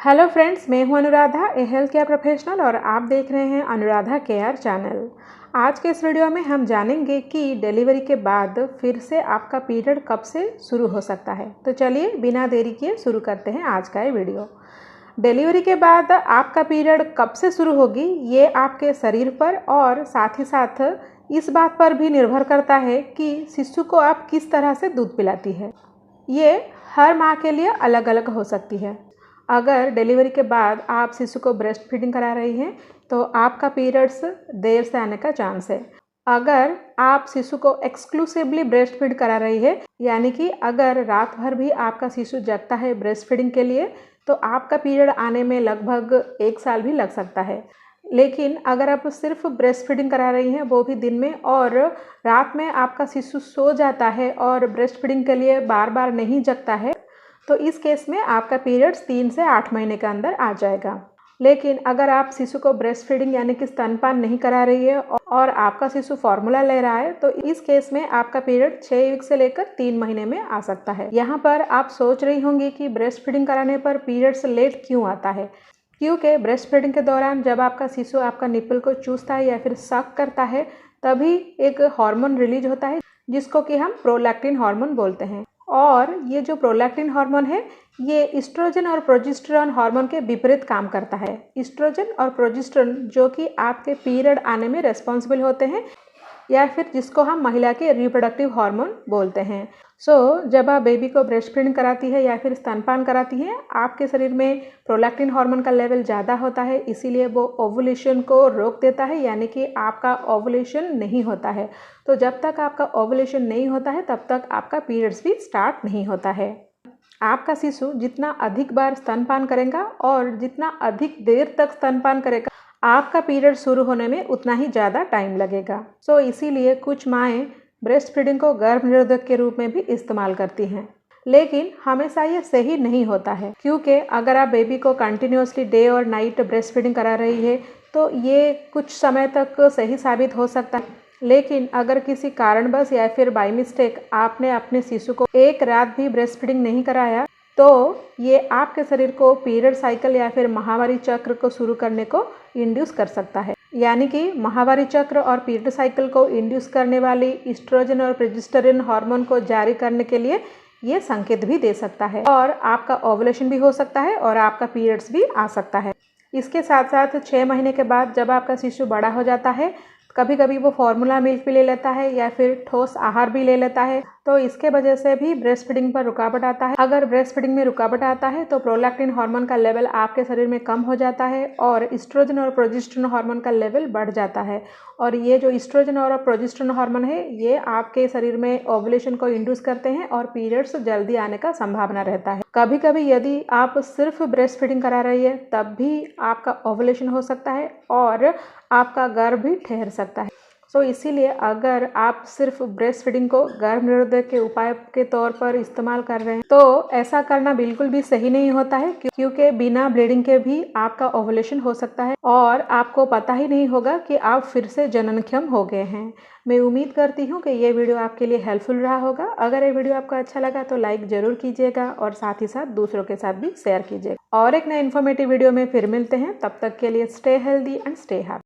Hello friends, मैं हूं अनुराधा, ए health care professional और आप देख रहे हैं अनुराधा केयर चैनल। आज के इस वीडियो में हम जानेंगे कि डिलीवरी के बाद फिर से आपका पीरियड कब से शुरू हो सकता है। तो चलिए बिना देरी किए शुरू करते हैं आज का ये वीडियो। डिलीवरी के बाद आपका पीरियड कब से शुरू होगी ये आपके शरीर पर और साथ ही साथ इस बात पर भी निर्भर करता है कि शिशु को आप किस तरह से दूध पिलाती है। ये हर माँ के लिए अलग अलग हो सकती है। अगर डिलीवरी के बाद आप शिशु को ब्रेस्ट फीडिंग करा रही हैं तो आपका पीरियड्स देर से आने का चांस है। अगर आप शिशु को एक्सक्लूसिवली ब्रेस्ट फीड करा रही है, यानी कि अगर रात भर भी आपका शिशु जगता है ब्रेस्ट फीडिंग के लिए, तो आपका पीरियड आने में लगभग 1 साल भी लग सकता है। लेकिन अगर आप सिर्फ ब्रेस्ट फीडिंग करा रही हैं, वो भी दिन में, और रात में आपका शिशु सो जाता है और ब्रेस्ट फीडिंग के लिए बार बार नहीं जगता है, तो इस केस में आपका पीरियड्स 3 से 8 महीने के अंदर आ जाएगा। लेकिन अगर आप शिशु को ब्रेस्ट फीडिंग यानी कि स्तनपान नहीं करा रही है और आपका शिशु फार्मूला ले रहा है, तो इस केस में आपका पीरियड 6 वीक से लेकर 3 महीने में आ सकता है। यहाँ पर आप सोच रही होंगी कि ब्रेस्ट फीडिंग कराने पर पीरियड्स लेट क्यों आता है। क्योंकि ब्रेस्ट फीडिंग के दौरान जब आपका शिशु आपका निप्पल को चूसता है या फिर सक करता है, तभी एक हार्मोन रिलीज होता है जिसको कि हम प्रोलैक्टिन हार्मोन बोलते हैं। और ये जो प्रोलैक्टिन हार्मोन है, ये ईस्ट्रोजन और प्रोजेस्टेरोन हार्मोन के विपरीत काम करता है। ईस्ट्रोजन और प्रोजेस्टेरोन जो कि आपके पीरियड आने में रेस्पॉन्सिबल होते हैं, या फिर जिसको हम महिला के रिप्रोडक्टिव हार्मोन बोलते हैं। जब आप बेबी को ब्रेस्ट फीडिंग कराती है या फिर स्तनपान कराती हैं, आपके शरीर में प्रोलैक्टिन हार्मोन का लेवल ज़्यादा होता है, इसीलिए वो ओवुलेशन को रोक देता है, यानी कि आपका ओवुलेशन नहीं होता है। तो जब तक आपका ओवुलेशन नहीं होता है तब तक आपका पीरियड्स भी स्टार्ट नहीं होता है। आपका शिशु जितना अधिक बार स्तनपान करेगा और जितना अधिक देर तक स्तनपान करेगा, आपका पीरियड शुरू होने में उतना ही ज़्यादा टाइम लगेगा। इसीलिए कुछ माएँ ब्रेस्ट फीडिंग को गर्भ निरोधक के रूप में भी इस्तेमाल करती हैं। लेकिन हमेशा ये सही नहीं होता है, क्योंकि अगर आप बेबी को कंटिन्यूसली डे और नाइट ब्रेस्ट फीडिंग करा रही है तो ये कुछ समय तक सही साबित हो सकता है। लेकिन अगर किसी कारणवश या फिर बाय मिस्टेक आपने अपने शिशु को एक रात भी ब्रेस्ट फीडिंग नहीं कराया, तो ये आपके शरीर को पीरियड साइकिल या फिर माहवारी चक्र को शुरू करने को इंड्यूस कर सकता है। यानी कि माहवारी चक्र और पीरियड साइकिल को इंड्यूस करने वाली ईस्ट्रोजन और प्रोजेस्टेरोन हार्मोन को जारी करने के लिए ये संकेत भी दे सकता है, और आपका ओवुलेशन भी हो सकता है और आपका पीरियड्स भी आ सकता है। इसके साथ साथ 6 महीने के बाद जब आपका शिशु बड़ा हो जाता है, कभी कभी वो फार्मूला मिल्क भी ले लेता है या फिर ठोस आहार भी ले लेता है, तो इसके वजह से भी ब्रेस्ट फीडिंग पर रुकावट आता है। अगर ब्रेस्ट फीडिंग में रुकावट आता है तो प्रोलैक्टिन हार्मोन का लेवल आपके शरीर में कम हो जाता है और ईस्ट्रोजन और प्रोजेस्टेरोन हार्मोन का लेवल बढ़ जाता है। और ये जो ईस्ट्रोजन और प्रोजेस्टेरोन हार्मोन है, ये आपके शरीर में ओवुलेशन को इंड्यूस करते हैं और पीरियड्स जल्दी आने का संभावना रहता है। कभी कभी यदि आप सिर्फ ब्रेस्ट फीडिंग करा रही है तब भी आपका ओवुलेशन हो सकता है और आपका गर्भ भी ठहर सकता है। इसीलिए अगर आप सिर्फ ब्रेस्ट फीडिंग को गर्भ निरोधक के उपाय के तौर पर इस्तेमाल कर रहे हैं, तो ऐसा करना बिल्कुल भी सही नहीं होता है, क्योंकि बिना ब्लीडिंग के भी आपका ओवुलेशन हो सकता है और आपको पता ही नहीं होगा कि आप फिर से जननक्षम हो गए हैं। मैं उम्मीद करती हूँ कि ये वीडियो आपके लिए हेल्पफुल रहा होगा। अगर ये वीडियो आपको अच्छा लगा तो लाइक जरूर कीजिएगा और साथ ही साथ दूसरों के साथ भी शेयर कीजिएगा। और एक नए इन्फॉर्मेटिव वीडियो में फिर मिलते हैं, तब तक के लिए stay healthy and stay happy.